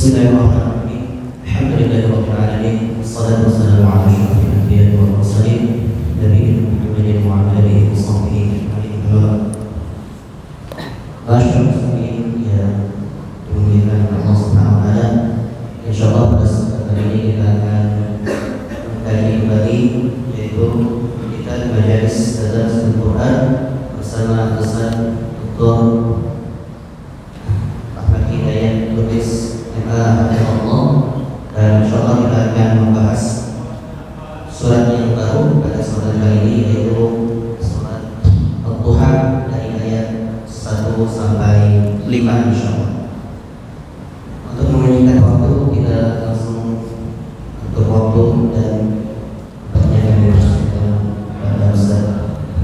Bismillahirrahmanirrahim. Alhamdulillahirabbil alamin. Wassalatu wassalamu ala asyrofil anbiya'i wal mursalin nabiyina Muhammadin wa ala alihi wa sahbihi ajma'in. Masyaallah muslimin yang dimuliakan Allah Subhanahu wa taala. Insyaallah pada kesempatan kali ini kita akan mengkaji kembali yaitu kita di majelis tadabbur Quran bersama Ustaz Dr. Ahmad Hidayat Lubis Allah, dan insyaallah kita akan membahas surat yang baru pada kesempatan kali ini yaitu surat Ad-Duha dari ayat 1 sampai 5 insyaallah. Untuk menyingkat waktu kita langsung untuk waktu dan pertanyaan yang dimaksudkan pada Ustaz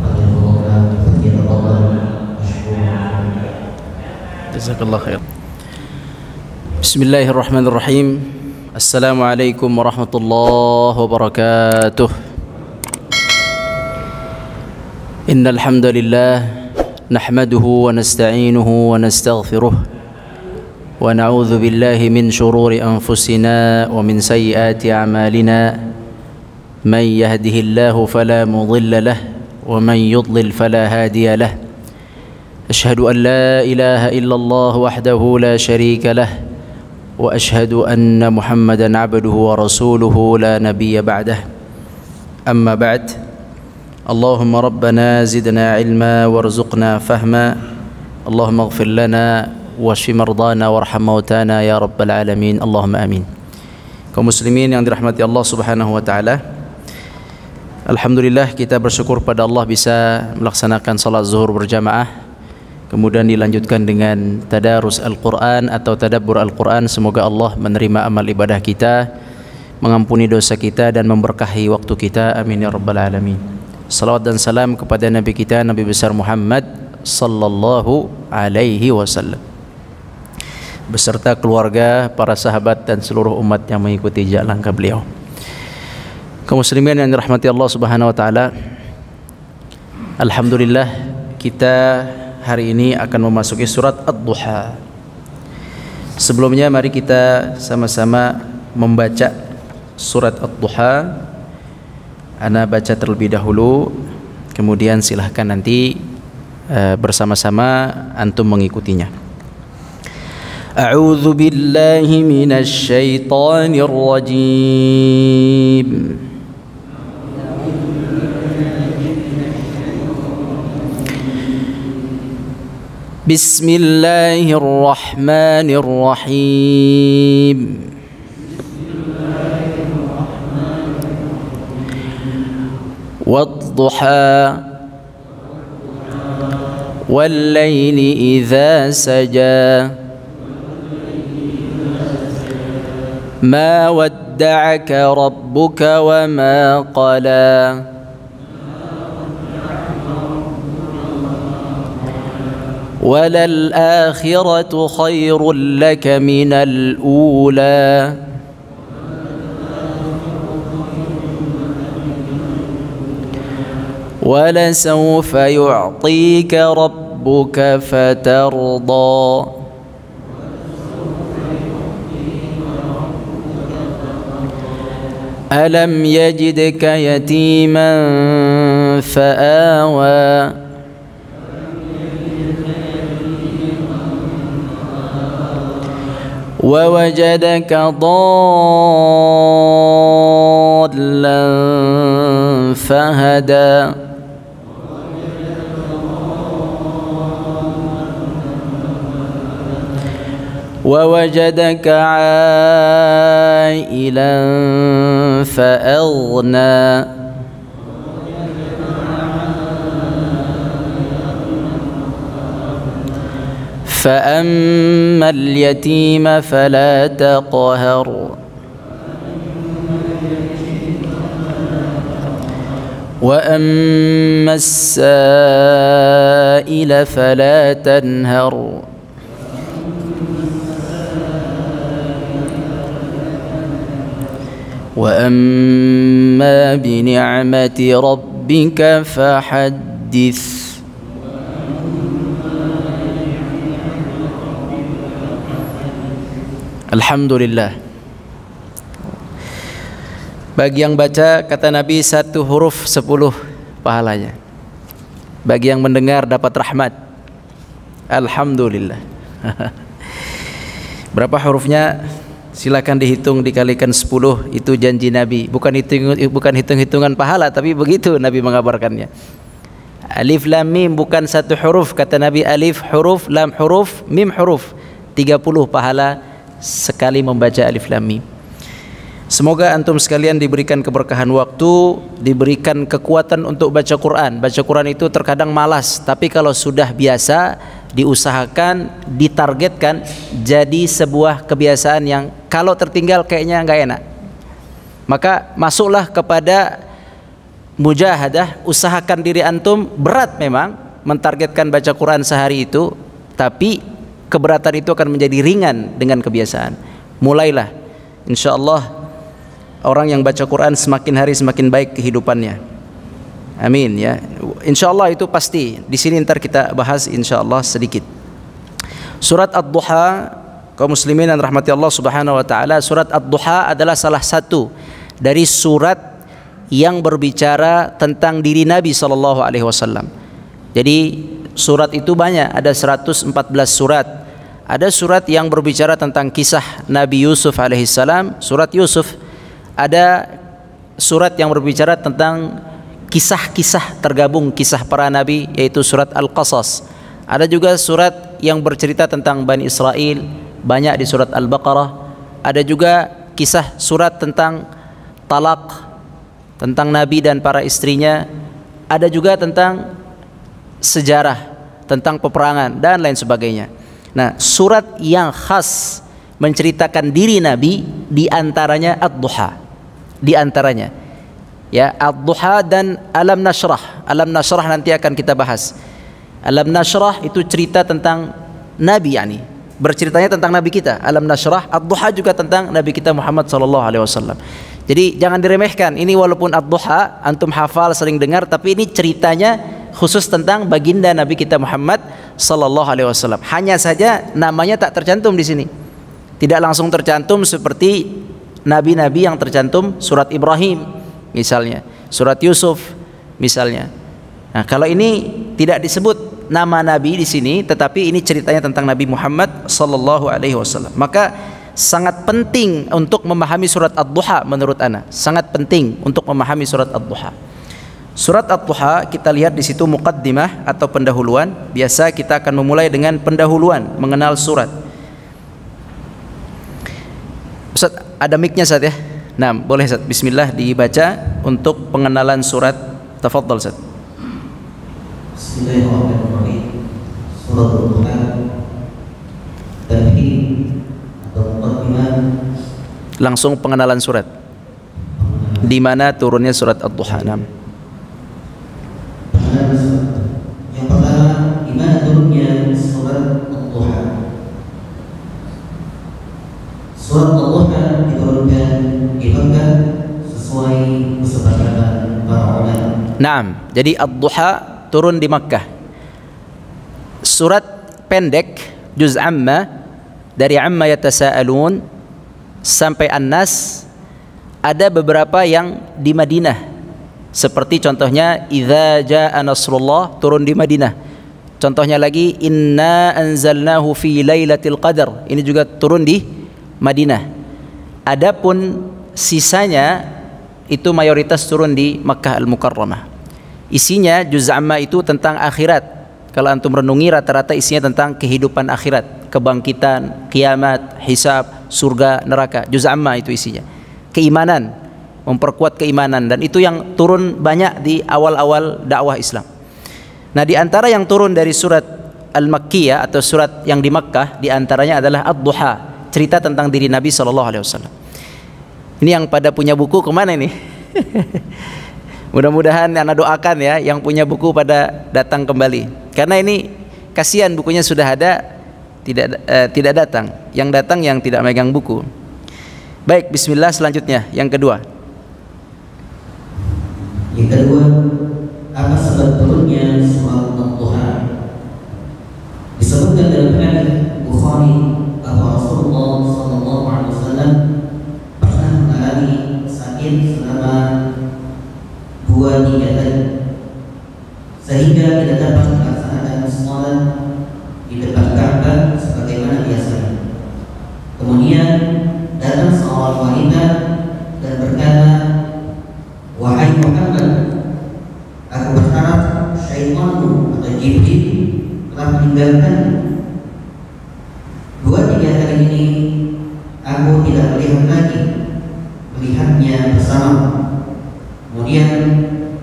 Fadilullah Jazakallah khair. Bismillahirrahmanirrahim. Assalamualaikum warahmatullahi wabarakatuh. Innal hamdalillah nahmaduhu wa nasta'inuhu wa nastaghfiruh wa na'udzu billahi min shururi anfusina wa min sayyiati a'malina. Man yahdihillahu fala mudilla lahu wa man yudlil fala hadiya lahu. Ashhadu an la ilaha illallah wahdahu la syarika lahu وأشهد أن محمدا عبده ورسوله لا نبي بعده. أما بعد، اللهم ربنا زدنا علما وارزقنا فهما. اللهم اغفر لنا واشف مرضانا وارحم موتانا يا رب العالمين. اللهم آمين. Kaum muslimin yang dirahmati Allah Subhanahu wa taala, alhamdulillah kita bersyukur pada Allah bisa melaksanakan salat zuhur berjamaah, kemudian dilanjutkan dengan tadarus Al-Quran atau tadabbur Al-Quran. Semoga Allah menerima amal ibadah kita, mengampuni dosa kita dan memberkahi waktu kita. Amin ya rabbal alamin. Salawat dan salam kepada Nabi kita, Nabi besar Muhammad sallallahu alaihi wasallam, beserta keluarga, para sahabat dan seluruh umat yang mengikuti jalan langkah beliau. Kaum muslimin yang dirahmati Allah Subhanahu wa taala, alhamdulillah kita hari ini akan memasuki surat Ad-Duha. Sebelumnya mari kita sama-sama membaca surat Ad-Duha. Ana baca terlebih dahulu, kemudian silahkan nanti bersama-sama antum mengikutinya. A'udzu billahi minasy syaithanir rajim. Bismillahirrahmanirrahim. Wad-duha wal-laili idza saja ma wadda'aka rabbuka wa ma qala وَلَلْآخِرَةُ خَيْرٌ لَكَ مِنَ الْأُولَى وَلَسَوْفَ يُعْطِيكَ رَبُّكَ فَتَرْضَى أَلَمْ يَجِدْكَ يَتِيمًا فَآوَى ووجدك ضالا فهدى ووجدك عائلا فأغنى فأما اليتيم فلا تقهر وأما السائل فلا تنهر وأما بنعمة ربك فحدث. Alhamdulillah. Bagi yang baca, kata Nabi, 1 huruf 10 pahalanya. Bagi yang mendengar dapat rahmat. Alhamdulillah. Berapa hurufnya? Silakan dihitung, dikalikan 10. Itu janji Nabi. Bukan hitung-hitungan pahala, tapi begitu Nabi mengabarkannya. Alif lam mim bukan 1 huruf, kata Nabi. Alif huruf, lam huruf, mim huruf. 30 pahala sekali membaca alif lam mim. Semoga antum sekalian diberikan keberkahan waktu, diberikan kekuatan untuk baca Quran. Baca Quran itu terkadang malas, tapi kalau sudah biasa, diusahakan, ditargetkan jadi sebuah kebiasaan yang kalau tertinggal kayaknya nggak enak. Maka masuklah kepada mujahadah, usahakan diri antum. Berat memang mentargetkan baca Quran sehari itu, tapi keberatan itu akan menjadi ringan dengan kebiasaan. Mulailah, insya Allah orang yang baca Quran semakin hari semakin baik kehidupannya. Amin ya. Insya Allah itu pasti. Di sini ntar kita bahas insya Allah sedikit. Surat Ad-Duha, kaum muslimin dan rahmati Allah subhanahu wa ta'ala. Surat Ad-Duha adalah salah satu dari surat yang berbicara tentang diri Nabi SAW. Jadi surat itu banyak, ada 114 surat. Ada surat yang berbicara tentang kisah Nabi Yusuf alaihissalam, surat Yusuf. Ada surat yang berbicara tentang kisah-kisah tergabung, kisah para nabi, yaitu surat Al-Qasas. Ada juga surat yang bercerita tentang Bani Israel, banyak di surat Al-Baqarah. Ada juga kisah surat tentang talak, tentang Nabi dan para istrinya. Ada juga tentang sejarah, tentang peperangan dan lain sebagainya. Nah, surat yang khas menceritakan diri Nabi diantaranya Ad-Duha, diantaranya ya Ad-Duha dan Alam Nashrah. Alam Nashrah nanti akan kita bahas. Alam Nashrah itu cerita tentang Nabi, yani berceritanya tentang Nabi kita. Alam Nashrah, Ad-Duha juga tentang Nabi kita Muhammad SAW. Jadi jangan diremehkan. Ini walaupun Ad-Duha antum hafal, sering dengar, tapi ini ceritanya khusus tentang baginda Nabi kita Muhammad SAW. Hanya saja namanya tak tercantum di sini. Tidak langsung tercantum seperti nabi-nabi yang tercantum surat Ibrahim misalnya, surat Yusuf misalnya. Nah, kalau ini tidak disebut nama nabi di sini, tetapi ini ceritanya tentang Nabi Muhammad SAW. Maka sangat penting untuk memahami surat Ad-Duha menurut ana. Sangat penting untuk memahami surat Ad-Duha. Surat Ad-Duha kita lihat di situ muqaddimah atau pendahuluan. Biasa kita akan memulai dengan pendahuluan mengenal surat. Ustaz, ada mic-nya Ustaz ya? Nah, boleh Ustaz. Bismillah dibaca untuk pengenalan surat. Tafadhal Ustaz. Bismillahirrahmanirrahim. Surat Ad-Duha. Tamhid atau muqaddimah. Langsung pengenalan surat. Di mana turunnya surat Ad-Duha? Nah. Yang pertama, di mana turunnya surat Ad-Duha. Surat Ad-Duha diturunkan di Makkah sesuai kesepakatan para ulama. Naam, jadi Ad-Duha turun di Makkah. Surat pendek juz amma, dari amma yatasaalun sampai An-Nas. Ada beberapa yang di Madinah, seperti contohnya idza jaa nasrullah, turun di Madinah. Contohnya lagi inna anzalnahu fi lailatul qadar, ini juga turun di Madinah. Adapun sisanya itu mayoritas turun di Makkah Al-Mukarramah. Isinya juz amma itu tentang akhirat. Kalau antum renungi, rata-rata isinya tentang kehidupan akhirat, kebangkitan, kiamat, hisab, surga, neraka. Juz amma itu isinya. Keimanan, memperkuat keimanan, dan itu yang turun banyak di awal-awal dakwah Islam. Nah, di antara yang turun dari surat Al-Makkiyah atau surat yang di Makkah, di antaranya adalah Ad-Duha, cerita tentang diri Nabi SAW. Ini yang pada punya buku kemana ini? Mudah-mudahan anak doakan ya, yang punya buku pada datang kembali. Karena ini kasihan bukunya sudah ada, tidak datang. Yang datang yang tidak megang buku. Baik, bismillah selanjutnya, yang kedua. Yang kedua, apa sebab turunnya surat Ad-Duha? Disebutkan dalam hadis Bukhari bahwa Rasulullah sallallahu telah meninggalkan. 2-3 hari ini aku tidak melihat lagi, melihatnya bersama. Kemudian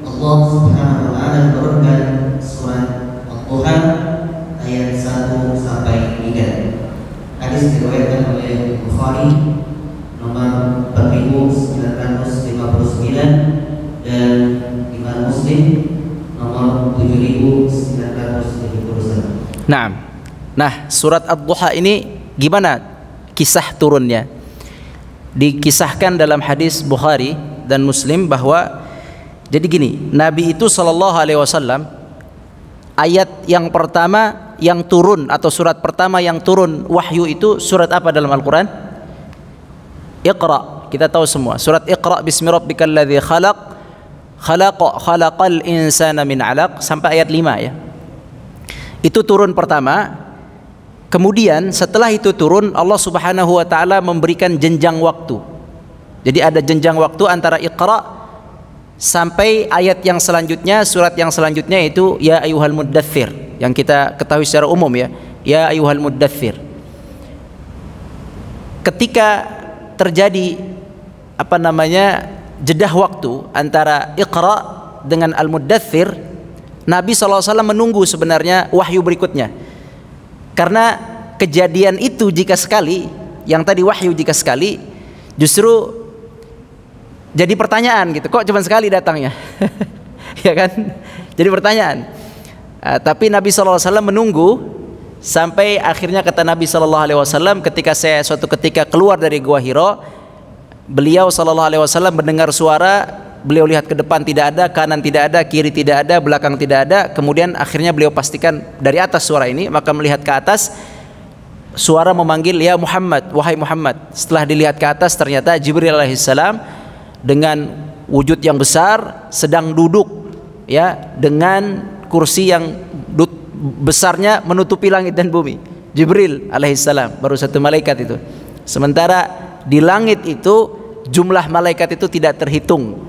Allah Subhanahu wa taala menurunkan surat Al-Duha ayat 1 sampai 3. Hadis diriwayatkan oleh Bukhari nomor 4959 dan Imam Muslim nomor 7971. Nah, surat Ad-Duha ini gimana kisah turunnya? Dikisahkan dalam hadis Bukhari dan Muslim bahwa jadi gini, Nabi itu sallallahu alaihi wasallam ayat yang pertama yang turun atau surat pertama yang turun wahyu itu surat apa dalam Al-Qur'an? Iqra. Kita tahu semua surat Iqra bismi rabbikal ladzi khalaq khalaqal insana min 'alaq sampai ayat 5 ya. Itu turun pertama. Kemudian setelah itu turun, Allah Subhanahu wa taala memberikan jenjang waktu. Jadi ada jenjang waktu antara Iqra sampai ayat yang selanjutnya, surat yang selanjutnya itu ya ayyuhal muddatsir yang kita ketahui secara umum ya. Ya ayyuhal muddatsir. Ketika terjadi jedah waktu antara Iqra dengan Al-Muddatsir, Nabi SAW menunggu sebenarnya wahyu berikutnya. Karena kejadian itu jika sekali, yang tadi wahyu jika sekali, justru jadi pertanyaan gitu. Kok cuma sekali datangnya? Ya kan? Jadi pertanyaan. Tapi Nabi SAW menunggu sampai akhirnya kata Nabi SAW, ketika saya suatu ketika keluar dari Gua Hira, beliau SAW mendengar suara, beliau lihat ke depan tidak ada, kanan tidak ada, kiri tidak ada, belakang tidak ada. Kemudian akhirnya beliau pastikan dari atas suara ini, maka melihat ke atas, suara memanggil ya Muhammad, wahai Muhammad. Setelah dilihat ke atas ternyata Jibril alaihissalam dengan wujud yang besar sedang duduk ya dengan kursi yang besarnya menutupi langit dan bumi. Jibril alaihissalam baru satu malaikat itu. Sementara di langit itu jumlah malaikat itu tidak terhitung.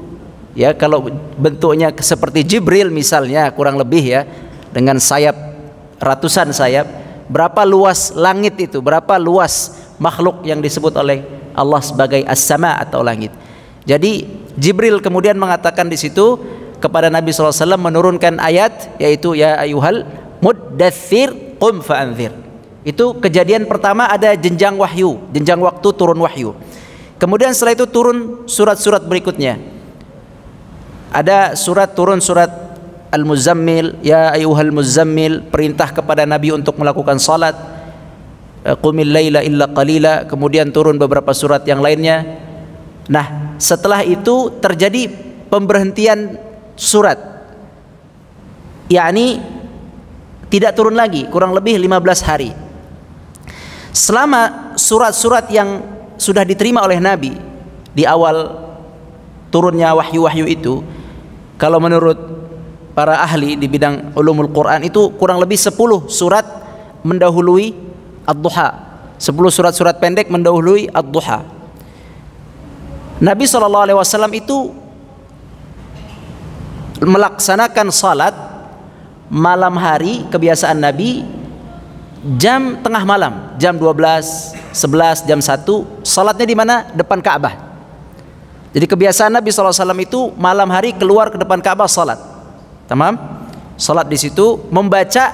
Ya, kalau bentuknya seperti Jibril misalnya kurang lebih ya, dengan sayap ratusan sayap, berapa luas langit itu, berapa luas makhluk yang disebut oleh Allah sebagai as-sama atau langit. Jadi Jibril kemudian mengatakan di situ kepada Nabi SAW menurunkan ayat yaitu ya ayyuhal muddatsir qum fa'anzir. Itu kejadian pertama, ada jenjang wahyu, jenjang waktu turun wahyu. Kemudian setelah itu turun surat-surat berikutnya. Ada turun surat Al-Muzammil, ya ayyuhal muzammil, perintah kepada Nabi untuk melakukan salat. Qumil laila illa qalila. Kemudian turun beberapa surat yang lainnya. Nah, setelah itu terjadi pemberhentian surat. Yakni tidak turun lagi, kurang lebih 15 hari. Selama surat-surat yang sudah diterima oleh Nabi di awal turunnya wahyu-wahyu itu, kalau menurut para ahli di bidang ulumul Quran itu kurang lebih 10 surat mendahului Ad-Duha. 10 surat-surat pendek mendahului Ad-Duha. Nabi SAW itu melaksanakan salat malam hari, kebiasaan Nabi jam tengah malam, jam 12, 11, jam 1, salatnya di mana? Depan Ka'bah. Jadi kebiasaan Nabi SAW itu malam hari keluar ke depan Ka'bah salat. Tamam? Salat di situ membaca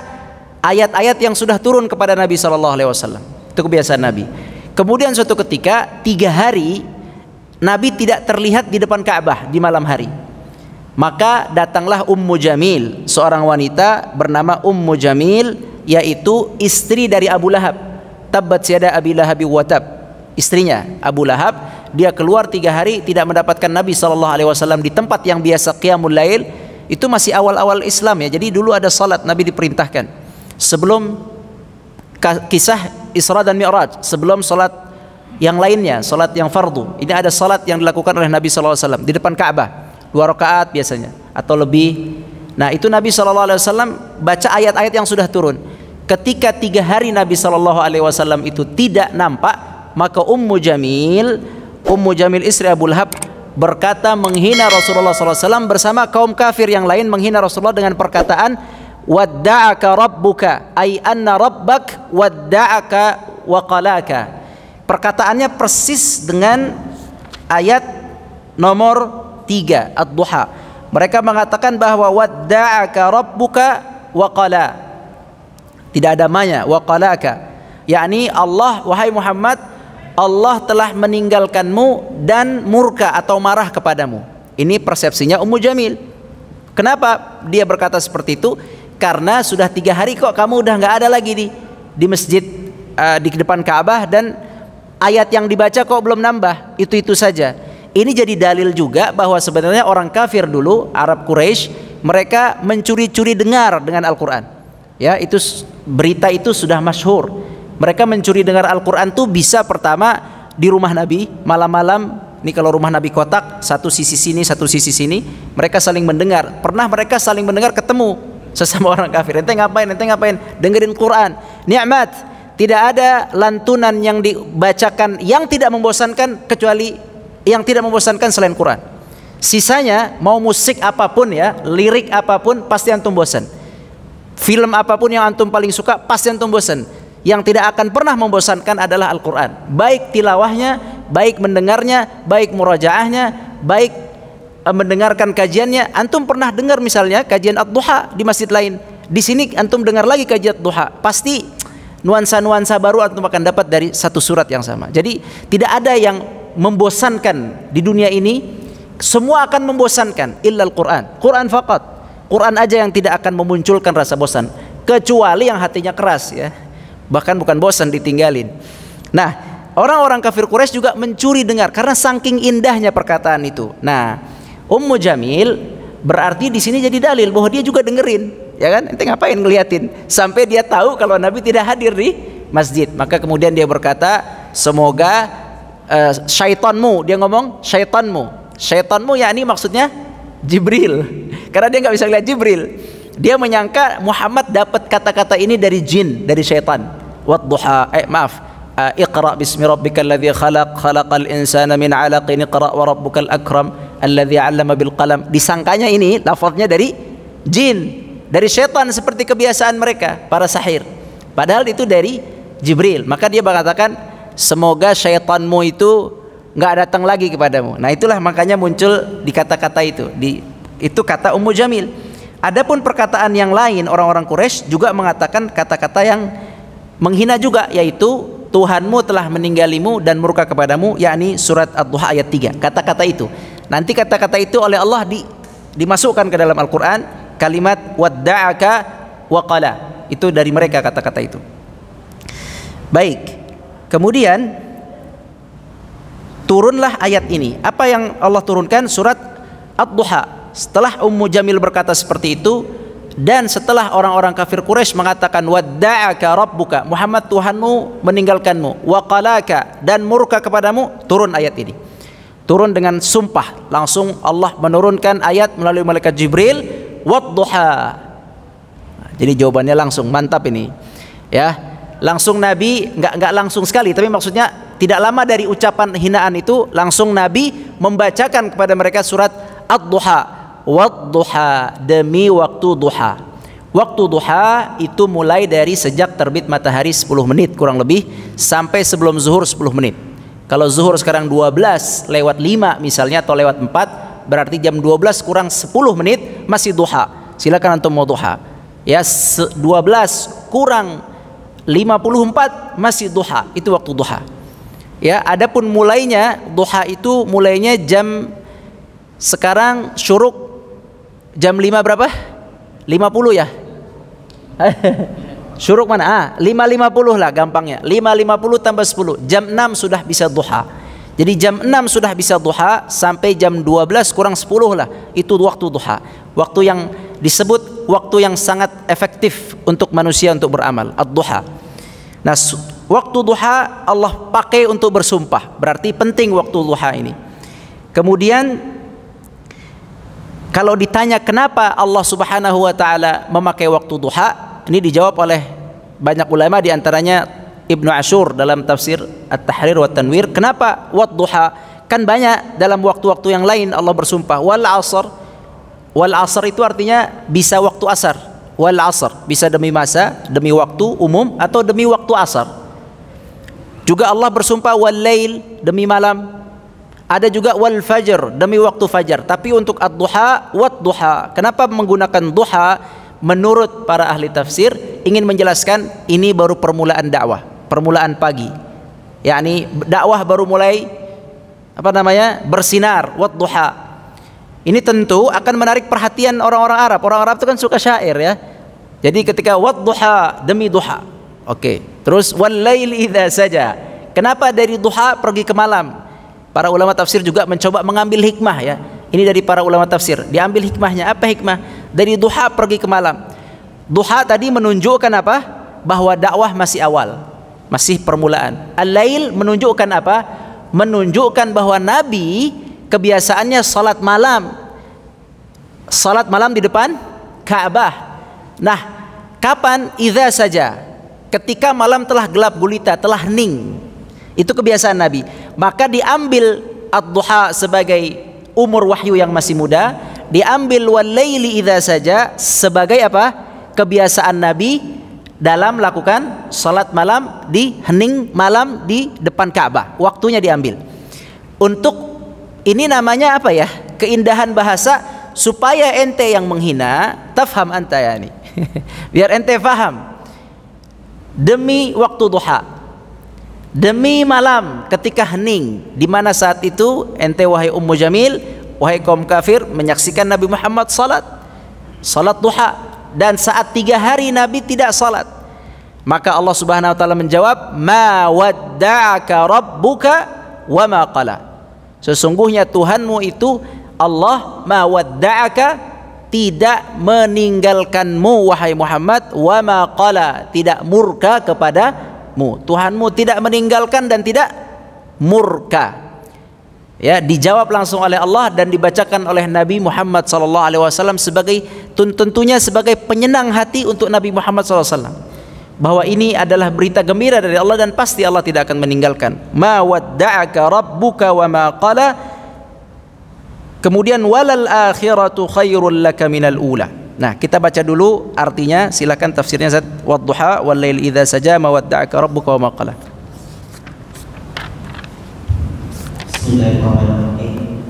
ayat-ayat yang sudah turun kepada Nabi SAW. Itu kebiasaan Nabi. Kemudian suatu ketika 3 hari Nabi tidak terlihat di depan Ka'bah di malam hari. Maka datanglah Ummu Jamil, seorang wanita bernama Ummu Jamil, yaitu istri dari Abu Lahab. Tabbat yada Abi Lahab wa tab. Istrinya Abu Lahab, dia keluar 3 hari tidak mendapatkan Nabi SAW di tempat yang biasa qiyamul lail. Itu masih awal-awal Islam ya. Jadi dulu ada salat Nabi diperintahkan sebelum kisah Isra dan Mi'raj, sebelum salat yang lainnya, salat yang fardu. Ini ada salat yang dilakukan oleh Nabi SAW di depan Ka'bah, 2 rakaat biasanya atau lebih. Nah, itu Nabi SAW baca ayat-ayat yang sudah turun. Ketika 3 hari Nabi SAW itu tidak nampak, maka Ummu Jamil istri Abu Lahab berkata menghina Rasulullah SAW bersama kaum kafir yang lain, menghina Rasulullah dengan perkataan wadda'aka rabbuka ay anna rabbak wadda'aka wa qalaka. Perkataannya persis dengan ayat nomor 3 Ad-Duha. Mereka mengatakan bahwa wadda'aka rabbuka wa qala. Tidak ada manya wa qalaka. Yakni Allah, wahai Muhammad, Allah telah meninggalkanmu dan murka atau marah kepadamu. Ini persepsinya Ummu Jamil. Kenapa dia berkata seperti itu? Karena sudah 3 hari kok kamu udah nggak ada lagi di masjid di depan Ka'bah, dan ayat yang dibaca kok belum nambah, itu saja. Ini jadi dalil juga bahwa sebenarnya orang kafir dulu, Arab Quraisy, mereka mencuri-curi dengar dengan Al-Quran. Ya, itu berita itu sudah masyhur. Mereka mencuri dengar Al-Quran tuh bisa pertama di rumah Nabi malam-malam. Ini kalau rumah Nabi kotak, satu sisi sini, satu sisi sini, mereka saling mendengar. Pernah mereka saling mendengar ketemu sesama orang kafir. Ente ngapain? Ente ngapain? Dengerin Quran. Nikmat. Tidak ada lantunan yang dibacakan yang tidak membosankan kecuali yang tidak membosankan selain Quran. Sisanya mau musik apapun ya, lirik apapun pasti antum bosan. Film apapun yang antum paling suka pasti antum bosan. Yang tidak akan pernah membosankan adalah Al-Quran. Baik tilawahnya, baik mendengarnya, baik murajaahnya, baik mendengarkan kajiannya. Antum pernah dengar misalnya kajian Ad-Duha di masjid lain, di sini antum dengar lagi kajian Ad-Duha, pasti nuansa-nuansa baru antum akan dapat dari satu surat yang sama. Jadi tidak ada yang membosankan di dunia ini. Semua akan membosankan illa Al-Quran. Quran faqat. Quran aja yang tidak akan memunculkan rasa bosan, kecuali yang hatinya keras ya. Bahkan bukan bosan ditinggalin. Nah, orang-orang kafir Quraisy juga mencuri dengar karena saking indahnya perkataan itu. Nah, Ummu Jamil berarti di sini jadi dalil bahwa dia juga dengerin, ya kan? Ente ngapain ngeliatin? Sampai dia tahu kalau Nabi tidak hadir di masjid. Maka kemudian dia berkata, semoga syaitanmu, dia ngomong syaitanmu yakni maksudnya Jibril. Karena dia nggak bisa lihat Jibril. Dia menyangka Muhammad dapat kata-kata ini dari jin, dari syaitan. Wadduha, Iqra bismi rabbikal ladzi khalaq, khalaqal insana min 'alaqin, Iqra wa rabbukal akram alladzi 'allama bil qalam. Disangkanya ini lafaznya dari jin, dari syaitan seperti kebiasaan mereka para sahir. Padahal itu dari Jibril. Maka dia mengatakan, semoga syaitanmu itu nggak datang lagi kepadamu. Nah, itulah makanya muncul di kata-kata itu. Itu kata Ummu Jamil. Adapun perkataan yang lain, orang-orang Quraisy juga mengatakan kata-kata yang menghina juga, yaitu Tuhanmu telah meninggalmu dan murka kepadamu, yakni surat Ad-Duha ayat 3. Kata-kata itu. Nanti kata-kata itu oleh Allah dimasukkan ke dalam Al-Quran, kalimat wadda'aka wa qala. Itu dari mereka kata-kata itu. Baik. Kemudian turunlah ayat ini. Apa yang Allah turunkan? Surat Ad-Duha. Setelah Ummu Jamil berkata seperti itu, dan setelah orang-orang kafir Quraisy mengatakan wadda'aka rabbuka, Muhammad Tuhanmu meninggalkanmu, wa qalaka, dan murka kepadamu, turun ayat ini. Turun dengan sumpah. Langsung Allah menurunkan ayat melalui malaikat Jibril, wadduha. Jadi jawabannya langsung, mantap ini. Ya, langsung Nabi enggak langsung sekali, tapi maksudnya tidak lama dari ucapan hinaan itu, langsung Nabi membacakan kepada mereka surat Ad-Duha. Wadduha, demi waktu duha. Waktu duha itu mulai dari sejak terbit matahari 10 menit kurang lebih sampai sebelum zuhur 10 menit. Kalau zuhur sekarang 12 lewat 5 misalnya, atau lewat 4, berarti jam 12 kurang 10 menit masih duha. Silakan antum mau duha. Ya, 12 kurang 54 masih duha, itu waktu duha. Ya, adapun mulainya duha itu mulainya jam, sekarang syuruk jam 5 berapa? 50 ya? Syuruk mana? 5.50 lah gampangnya. 5.50 tambah 10. Jam 6 sudah bisa duha. Jadi jam 6 sudah bisa duha sampai jam 12 kurang 10 lah. Itu waktu duha. Waktu yang disebut waktu yang sangat efektif untuk manusia untuk beramal. Ad-duha. Nah, waktu duha Allah pakai untuk bersumpah. Berarti penting waktu duha ini. Kemudian kalau ditanya kenapa Allah Subhanahu wa taala memakai waktu duha, ini dijawab oleh banyak ulama, di antaranya Ibnu Ashur dalam tafsir At-Tahrir wa Tanwir. Kenapa wadduha? Kan banyak dalam waktu-waktu yang lain Allah bersumpah. Wal asr. Wal asr itu artinya bisa waktu asar. wal asr, bisa demi masa, demi waktu umum atau demi waktu asar. Juga Allah bersumpah wal lail, demi malam. Ada juga wal fajr, demi waktu fajar. Tapi untuk ad-duha, wat duha. Kenapa menggunakan duha? Menurut para ahli tafsir ingin menjelaskan ini baru permulaan dakwah, permulaan pagi. Yakni dakwah baru mulai bersinar, wat duha. Ini tentu akan menarik perhatian orang-orang Arab. Orang Arab itu kan suka syair ya. Jadi ketika wadduha, demi duha. Oke. Terus wal laili idza saja. Kenapa dari duha pergi ke malam? Para ulama tafsir juga mencoba mengambil hikmah ya. Ini dari para ulama tafsir. Diambil hikmahnya. Apa hikmah? Dari duha pergi ke malam. Duha tadi menunjukkan apa? Bahwa dakwah masih awal. Masih permulaan. Al-lail menunjukkan apa? Menunjukkan bahwa Nabi kebiasaannya salat malam di depan Ka'bah. Nah, kapan? Idza saja, ketika malam telah gelap gulita, telah hening. Itu kebiasaan Nabi. Maka diambil ad-duha sebagai umur wahyu yang masih muda, diambil wal laili idza saja sebagai apa? Kebiasaan Nabi dalam melakukan salat malam di hening malam di depan Ka'bah. Waktunya diambil. Untuk ini namanya apa ya? Keindahan bahasa supaya ente yang menghina tafham anta yani. Biar ente faham. Demi waktu duha, demi malam ketika hening, di mana saat itu ente wahai Ummu Jamil, wahai kaum kafir menyaksikan Nabi Muhammad salat duha, dan saat 3 hari Nabi tidak salat. Maka Allah Subhanahu wa taala menjawab, "Ma wadda'aka rabbuka wa ma qala." Sesungguhnya Tuhanmu itu Allah ma wadda'aka, tidak meninggalkanmu wahai Muhammad, wa ma qala, tidak murka kepadamu. Tuhanmu tidak meninggalkan dan tidak murka. Ya, dijawab langsung oleh Allah dan dibacakan oleh Nabi Muhammad SAW sebagai tentunya sebagai penyenang hati untuk Nabi Muhammad SAW. Bahwa ini adalah berita gembira dari Allah dan pasti Allah tidak akan meninggalkan. Ma wadda'aka rabbuka wa ma qala. Kemudian walal akhiratu khairul laka minal ula. Nah, kita baca dulu artinya, silakan tafsirnya Zat. Wadduha wal lail idza saja ma wadda'aka rabbuka wa ma qala. Bismillahirrahmanirrahim.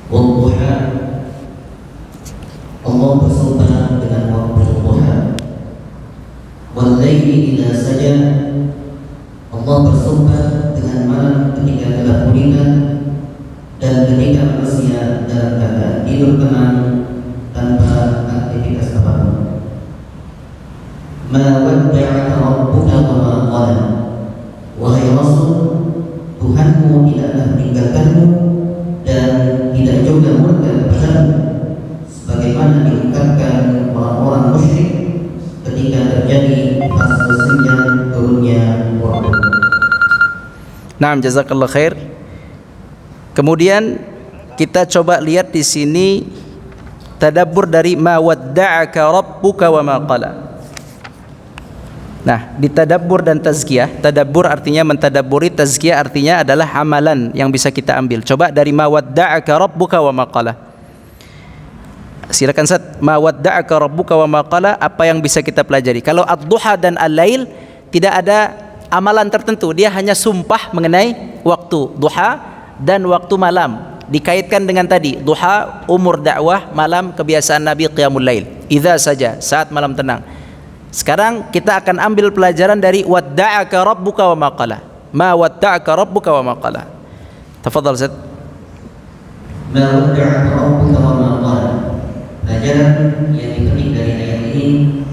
Wadduha, Allah bersumpah dengan waktu duha. Wal laili idza saja, Allah bersumpah dengan malam ketika gelap gulita dan ketika manusia dalam keadaan tidur tenang tanpa aktivitas apapun. Ma wadda'aka rabbuka wa ma qala. Wahai Rasul, Tuhanmu tidaklah meninggalkanmu dan tidak juga murka kepadamu, sebagaimana diungkapkan orang-orang musyrik ketika terjadi fase senja turunnya wahyu. Naam, jazakallah khair. Kemudian kita coba lihat di sini tadabbur dari ma wadda'aka rabbuka wa ma qala. Nah, di tadabbur dan tazkiyah, tadabbur artinya mentadabburi, tazkiyah artinya adalah amalan yang bisa kita ambil. Coba dari ma wadda'aka rabbuka wa ma qala. Silakan Ustaz, ma wadda'aka rabbuka wa ma qala, apa yang bisa kita pelajari? Kalau ad-duha dan al-lail tidak ada amalan tertentu, dia hanya sumpah mengenai waktu duha dan waktu malam. Dikaitkan dengan tadi, duha umur dakwah, malam kebiasaan Nabi qiyamul lail. Idza saja, saat malam tenang. Sekarang kita akan ambil pelajaran dari wadda'aka rabbuka wa ma qala. Ma wadda'aka rabbuka wa ma qala. Tafadhal Ustaz. Ma wadda'aka rabbuka wa ma qala. Pelajaran yang dipetik dari ayat ini,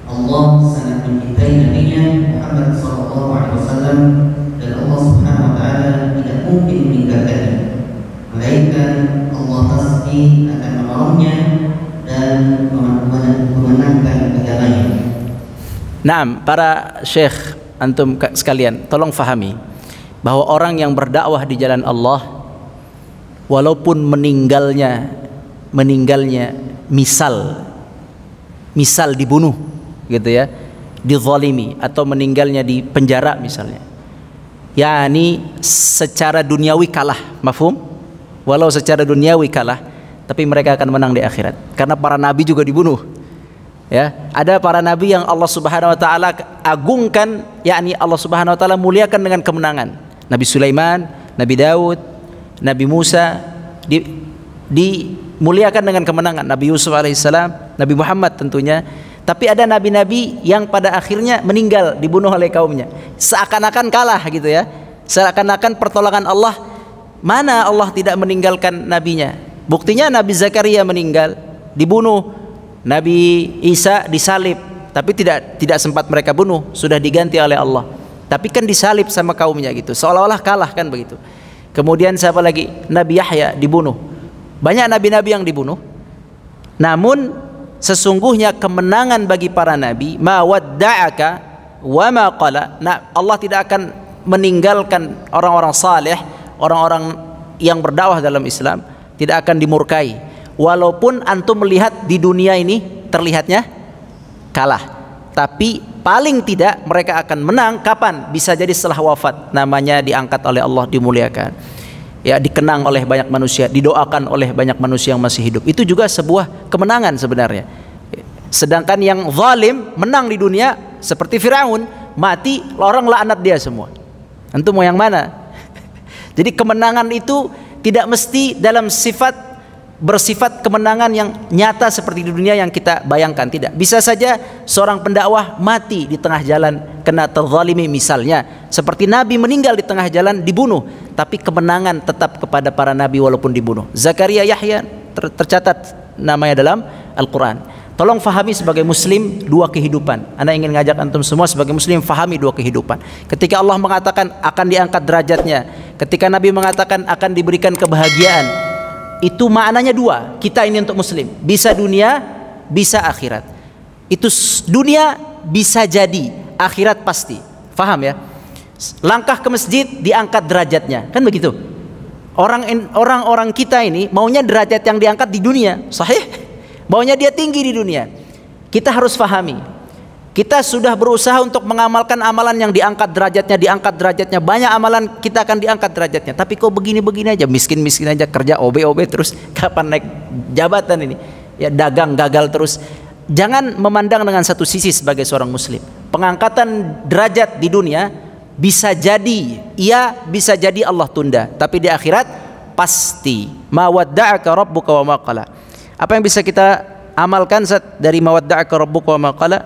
Allah sangat mencintai Nabi-Nya Muhammad SAW dan Allah Subhanahu wa taala tidak mungkin meninggalkannya. Melainkan Allah pasti akan menolongnya dan memenangkan agamanya. Naam, para syekh antum sekalian, tolong fahami bahwa orang yang berdakwah di jalan Allah, walaupun meninggalnya misal dibunuh gitu ya, dizalimi atau meninggalnya di penjara misalnya, yakni secara duniawi kalah, mafhum? Walau secara duniawi kalah, tapi mereka akan menang di akhirat karena para nabi juga dibunuh. Ya, ada para nabi yang Allah Subhanahu wa taala agungkan, yakni Allah Subhanahu wa taala muliakan dengan kemenangan. Nabi Sulaiman, Nabi Daud, Nabi Musa dimuliakan dengan kemenangan. Nabi Yusuf alaihissalam, Nabi Muhammad tentunya. Tapi ada nabi-nabi yang pada akhirnya meninggal, dibunuh oleh kaumnya. Seakan-akan kalah gitu ya. Seakan-akan pertolongan Allah. Mana Allah tidak meninggalkan nabinya? Buktinya Nabi Zakaria meninggal, dibunuh. Nabi Isa disalib, tapi tidak sempat mereka bunuh, sudah diganti oleh Allah. Tapi kan disalib sama kaumnya gitu, seolah-olah kalah kan begitu. Kemudian siapa lagi? Nabi Yahya dibunuh. Banyak nabi-nabi yang dibunuh. Namun sesungguhnya kemenangan bagi para nabi, ma wadda'aka wa ma qala. Nah, Allah tidak akan meninggalkan orang-orang saleh, orang-orang yang berdakwah dalam Islam, tidak akan dimurkai. Walaupun antum melihat di dunia ini terlihatnya kalah, tapi paling tidak mereka akan menang. Kapan? Bisa jadi setelah wafat, namanya diangkat oleh Allah, dimuliakan, ya, dikenang oleh banyak manusia, didoakan oleh banyak manusia yang masih hidup. Itu juga sebuah kemenangan sebenarnya. Sedangkan yang zalim menang di dunia, seperti Firaun, mati orang laknat dia semua. Antum mau yang mana? Jadi kemenangan itu tidak mesti dalam bersifat kemenangan yang nyata seperti di dunia yang kita bayangkan, tidak. Bisa saja seorang pendakwah mati di tengah jalan kena terzalimi misalnya, seperti Nabi meninggal di tengah jalan dibunuh, tapi kemenangan tetap kepada para nabi walaupun dibunuh. Zakaria, Yahya tercatat namanya dalam Al-Quran. Tolong fahami sebagai muslim dua kehidupan. Anda ingin ngajak antum semua sebagai muslim fahami dua kehidupan. Ketika Allah mengatakan akan diangkat derajatnya, ketika Nabi mengatakan akan diberikan kebahagiaan, itu maknanya dua. Kita ini untuk muslim, bisa dunia, bisa akhirat. Itu dunia bisa jadi, akhirat pasti. Faham ya? Langkah ke masjid diangkat derajatnya, kan begitu. Orang-orang kita ini maunya derajat yang diangkat di dunia, sahih? Maunya dia tinggi di dunia. Kita harus fahami, kita sudah berusaha untuk mengamalkan amalan yang diangkat derajatnya. Banyak amalan kita akan diangkat derajatnya. Tapi kok begini-begini aja, miskin-miskin aja, kerja OB terus, kapan naik jabatan ini? Ya, dagang gagal terus. Jangan memandang dengan satu sisi sebagai seorang muslim. Pengangkatan derajat di dunia bisa jadi, iya bisa jadi Allah tunda. Tapi di akhirat pasti. Ma wadda'aka rabbuka wa ma qala. Apa yang bisa kita amalkan dari ma wadda'aka rabbuka wa ma qala?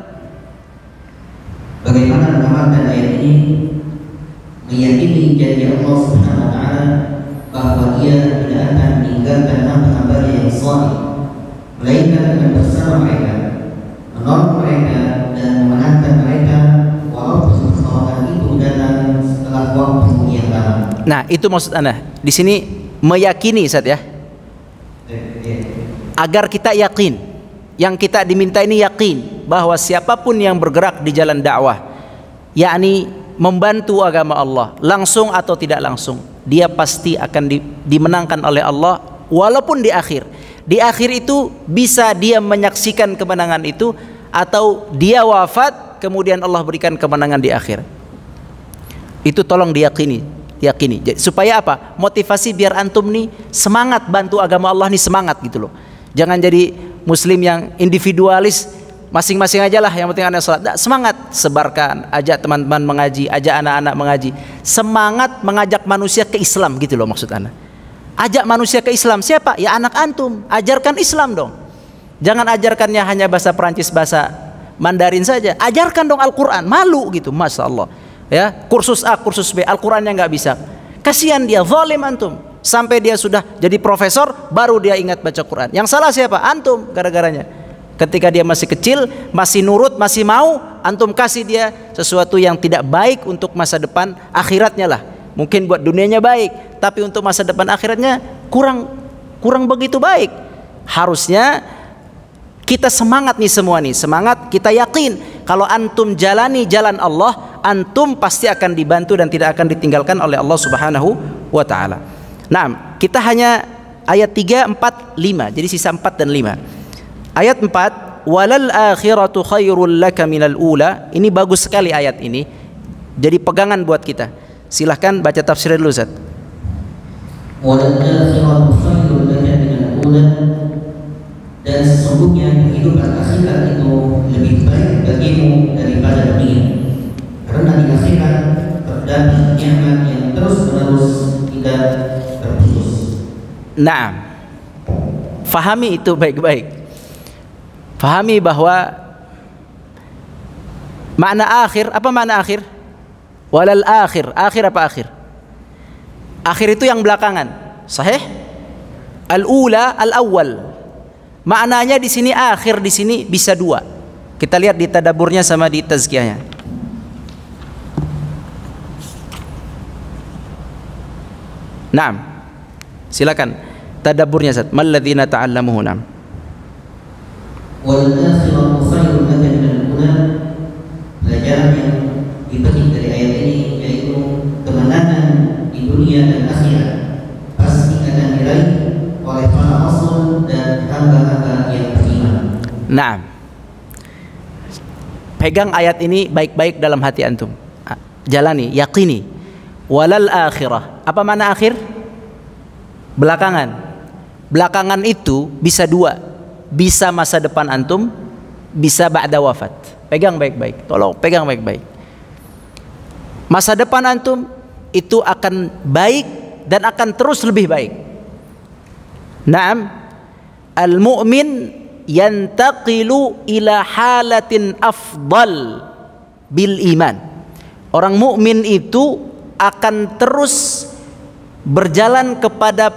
Bagaimana mengamalkan ayat ini, meyakini janji Allah Subhanahu wa taala bahwa Dia tidak akan meninggalkan hamba-hambanya yang saleh, melainkan akan bersama mereka, menolong mereka dan memenangkan mereka walaupun pertolongan itu datang setelah waktu yang lama. Nah, itu maksud Anda. Di sini meyakini Ustaz ya. Agar kita yakin, yang kita diminta ini yakin bahwa siapapun yang bergerak di jalan dakwah, yakni membantu agama Allah, langsung atau tidak langsung, dia pasti akan dimenangkan oleh Allah walaupun di akhir. Di akhir itu bisa dia menyaksikan kemenangan itu, atau dia wafat kemudian Allah berikan kemenangan di akhir. Itu tolong diyakini. Supaya apa? Motivasi biar antum nih semangat bantu agama Allah nih, semangat gitu loh. Jangan jadi muslim yang individualis, masing-masing aja lah yang penting anak sholat. Nah, semangat sebarkan, ajak teman-teman mengaji, ajak anak-anak mengaji. Semangat mengajak manusia ke Islam gitu loh maksud anak. Ajak manusia ke Islam siapa? Ya anak antum. Ajarkan Islam dong. Jangan ajarkannya hanya bahasa Perancis, bahasa Mandarin saja. Ajarkan dong Al-Quran. Malu gitu, masya Allah. Ya, kursus A, kursus B, Al-Qurannya nggak bisa. Kasihan dia, zalim antum. Sampai dia sudah jadi profesor, baru dia ingat baca Quran. Yang salah siapa? Antum gara-garanya. Ketika dia masih kecil, masih nurut, masih mau, antum kasih dia sesuatu yang tidak baik untuk masa depan akhiratnya lah. Mungkin buat dunianya baik, tapi untuk masa depan akhiratnya kurang begitu baik. Harusnya kita semangat nih semua nih, semangat, kita yakin kalau antum jalani jalan Allah, antum pasti akan dibantu dan tidak akan ditinggalkan oleh Allah Subhanahu wa taala. Nah, kita hanya ayat 3, 4, 5. Jadi sisa 4 dan 5. Ayat 4, walal akhiratu khairul laka minal ula. Ini bagus sekali ayat ini. Jadi pegangan buat kita. Silahkan baca tafsir dulu Ustaz. Walal akhiratu khairul laka minal ula dan sesungguhnya kehidupan akhirat itu lebih baik bagimu daripada dunia, karena di akhirat terdapat nikmat yang terus-menerus tidak terputus. Naam. Fahami itu baik-baik. Fahami bahwa makna akhir, apa makna akhir? Walal akhir. Akhir apa akhir? Akhir itu yang belakangan. Sahih? Al-ula, al-awwal. Maknanya di sini akhir, di sini bisa dua. Kita lihat di tadaburnya sama di tazkiyahnya. Naam. Silakan tadaburnya Ustaz. Malladzina ta'allamuhu. Naam. Wal akhiratu khairun laka minal ula. Pelajaran yang dipetik dari ayat ini yaitu kemenangan di dunia dan akhirat pasti akan diraih oleh para rasul dan hamba-hamba yang beriman. Naam. Pegang ayat ini baik-baik dalam hati antum. Jalani, yakini. Walal akhirah. Apa makna akhir? Belakangan. Belakangan itu bisa dua. Bisa masa depan antum, bisa ba'da wafat. Pegang baik-baik. Tolong pegang baik-baik. Masa depan antum itu akan baik dan akan terus lebih baik. Naam. Al-mu'min yantaqilu ila halatin afdal bil iman. Orang mukmin itu akan terus berjalan kepada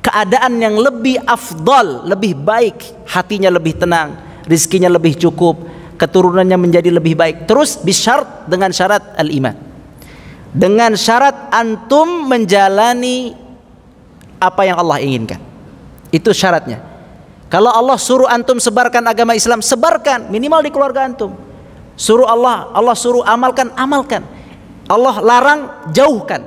keadaan yang lebih afdal, lebih baik, hatinya lebih tenang, rizkinya lebih cukup, keturunannya menjadi lebih baik. Terus bisyarat, dengan syarat al-iman. Dengan syarat antum menjalani apa yang Allah inginkan. Itu syaratnya. Kalau Allah suruh antum sebarkan agama Islam, sebarkan, minimal di keluarga antum. Suruh Allah suruh amalkan, amalkan. Allah larang, jauhkan.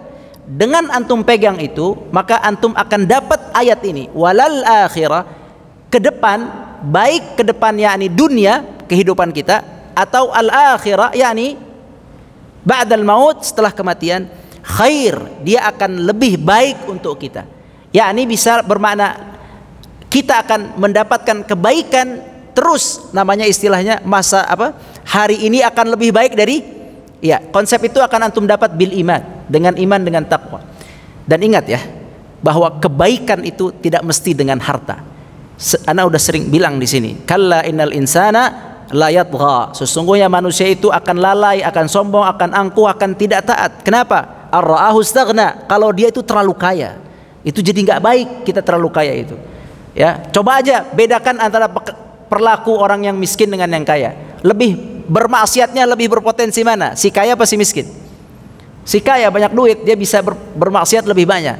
Dengan antum pegang itu, maka antum akan dapat ayat ini. Walal akhirah, ke depan, baik ke depan yakni dunia, kehidupan kita, atau al-akhirah yakni ba'dal maut, setelah kematian, khair, dia akan lebih baik untuk kita. Yakni bisa bermakna kita akan mendapatkan kebaikan terus, namanya istilahnya masa apa? Hari ini akan lebih baik dari, ya, konsep itu akan antum dapat bil iman, dengan takwa. Dan ingat ya, bahwa kebaikan itu tidak mesti dengan harta. Ana udah sering bilang di sini, kalla innal insana la yatgha. Sesungguhnya manusia itu akan lalai, akan sombong, akan angkuh, akan tidak taat. Kenapa? Ar-ra'ahu istaghna. Kalau dia itu terlalu kaya, itu jadi nggak baik kita terlalu kaya itu. Ya, coba aja bedakan antara perlaku orang yang miskin dengan yang kaya. Lebih bermaksiatnya lebih berpotensi mana? Si kaya apa si miskin? Si kaya banyak duit, dia bisa bermaksiat lebih banyak.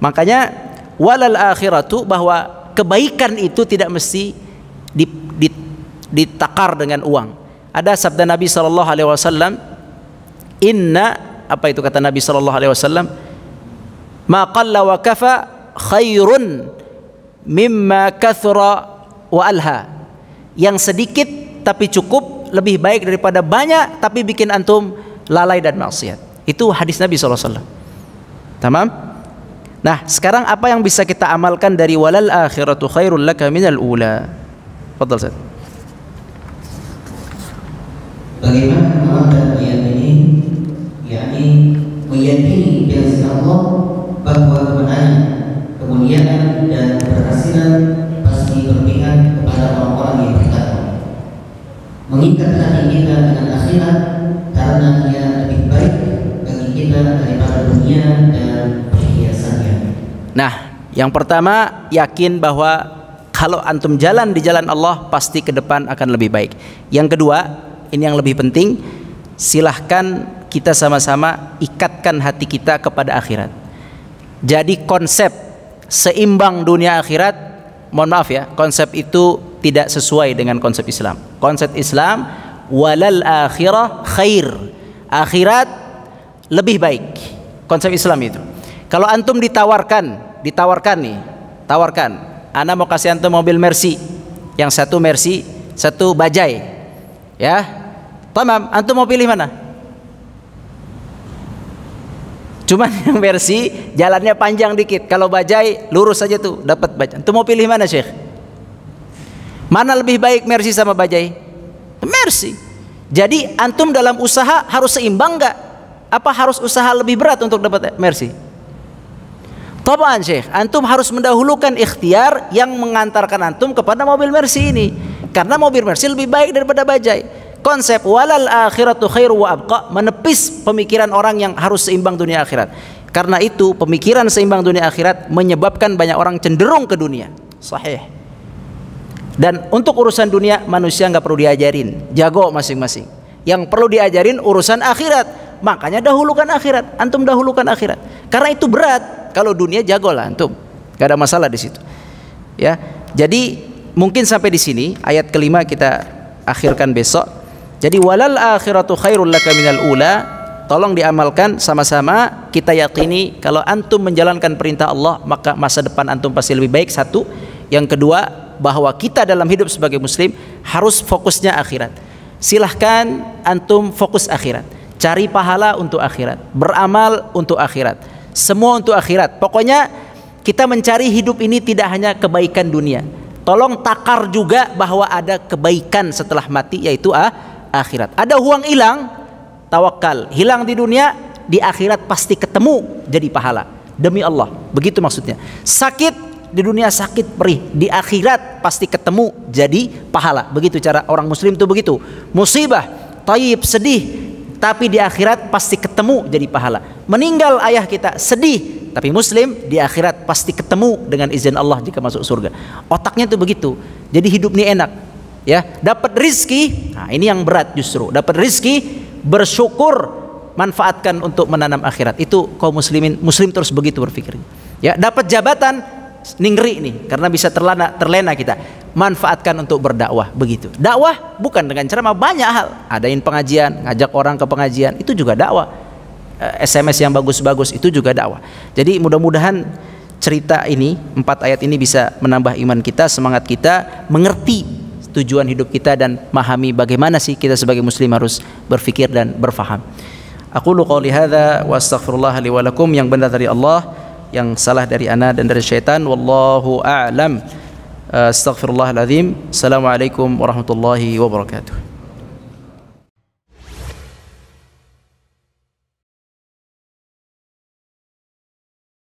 Makanya walal akhiratu, bahwa kebaikan itu tidak mesti ditakar dengan uang. Ada sabda Nabi sallallahu alaihi wasallam, inna, apa itu kata Nabi sallallahu alaihi wasallam? Ma qalla wa kafa khairun mimma kathura wa alha. Yang sedikit tapi cukup lebih baik daripada banyak tapi bikin antum lalai dan maksiat. Itu hadis Nabi SAW. Tamam? Nah, sekarang apa yang bisa kita amalkan dari walal akhiratu khairul laka minal ula? Fadhal Ustaz. Bagaimana mengamalkan ayat ini? Yakni meyakini dengan Allah bahwa kemenangan, kemuliaan dan keberhasilan pasti berpihak kepada orang-orang yang bertakwa. Mengikat hati kita dengan akhirat karena dia lebih baik bagi kita daripada dunia dan perhiasannya. Nah, yang pertama, yakin bahwa kalau antum jalan di jalan Allah pasti ke depan akan lebih baik. Yang kedua, ini yang lebih penting, silahkan kita sama-sama ikatkan hati kita kepada akhirat. Jadi konsep seimbang dunia akhirat, mohon maaf ya, konsep itu tidak sesuai dengan konsep Islam. Konsep Islam, walal akhirah khair, akhirat lebih baik. Konsep Islam itu. Kalau antum tawarkan nih, ana mau kasih antum mobil Mercy, yang satu Mercy, satu Bajaj, ya, tamam, antum mau pilih mana? Cuman yang Mercy jalannya panjang dikit, kalau Bajaj lurus saja tuh dapat Bajaj. Antum mau pilih mana, Syekh? Mana lebih baik mercy sama bajai? Mercy. Jadi antum dalam usaha harus seimbang nggak? Apa harus usaha lebih berat untuk dapat mercy? Taban Syekh, antum harus mendahulukan ikhtiar yang mengantarkan antum kepada mobil mercy ini, karena mobil mercy lebih baik daripada bajai. Konsep walal akhiratu khairu wa abqa menepis pemikiran orang yang harus seimbang dunia akhirat. Karena itu pemikiran seimbang dunia akhirat menyebabkan banyak orang cenderung ke dunia. Sahih. Dan untuk urusan dunia manusia nggak perlu diajarin, jago masing-masing. Yang perlu diajarin urusan akhirat. Makanya dahulukan akhirat, antum dahulukan akhirat. Karena itu berat. Kalau dunia jagolah antum, gak ada masalah di situ. Ya, jadi mungkin sampai di sini ayat kelima kita akhirkan besok. Jadi walal akhiratu khairul laka minal ula. Tolong diamalkan sama-sama. Kita yakini kalau antum menjalankan perintah Allah maka masa depan antum pasti lebih baik. Satu. Yang kedua, bahwa kita dalam hidup sebagai muslim harus fokusnya akhirat. Silahkan antum fokus akhirat. Cari pahala untuk akhirat, beramal untuk akhirat, semua untuk akhirat. Pokoknya kita mencari hidup ini tidak hanya kebaikan dunia. Tolong takar juga bahwa ada kebaikan setelah mati, yaitu akhirat. Ada uang hilang, tawakal. Hilang di dunia, di akhirat pasti ketemu jadi pahala. Demi Allah, begitu maksudnya. Sakit di dunia, sakit perih, di akhirat pasti ketemu jadi pahala. Begitu cara orang muslim tuh begitu. Musibah, taib, sedih, tapi di akhirat pasti ketemu jadi pahala. Meninggal ayah kita sedih, tapi muslim di akhirat pasti ketemu dengan izin Allah jika masuk surga. Otaknya tuh begitu. Jadi hidup ini enak. Ya, dapat rizki, nah ini yang berat justru. Dapat rizki, bersyukur, manfaatkan untuk menanam akhirat. Itu kaum muslimin, muslim terus begitu berpikir. Ya, dapat jabatan, ningri nih, karena bisa terlena kita. Manfaatkan untuk berdakwah, begitu. Dakwah bukan dengan ceramah, banyak hal. Adain pengajian, ngajak orang ke pengajian, itu juga dakwah. SMS yang bagus-bagus, itu juga dakwah. Jadi mudah-mudahan cerita ini, 4 ayat ini bisa menambah iman kita, semangat kita, mengerti tujuan hidup kita dan memahami bagaimana sih kita sebagai muslim harus berfikir dan berfaham. Aqulu qouli hadza wa astaghfirullah li wa lakum. Yang benar dari Allah, yang salah dari ana dan dari syaitan. Wallahu a'lam. Astaghfirullahaladzim. Assalamualaikum warahmatullahi wabarakatuh.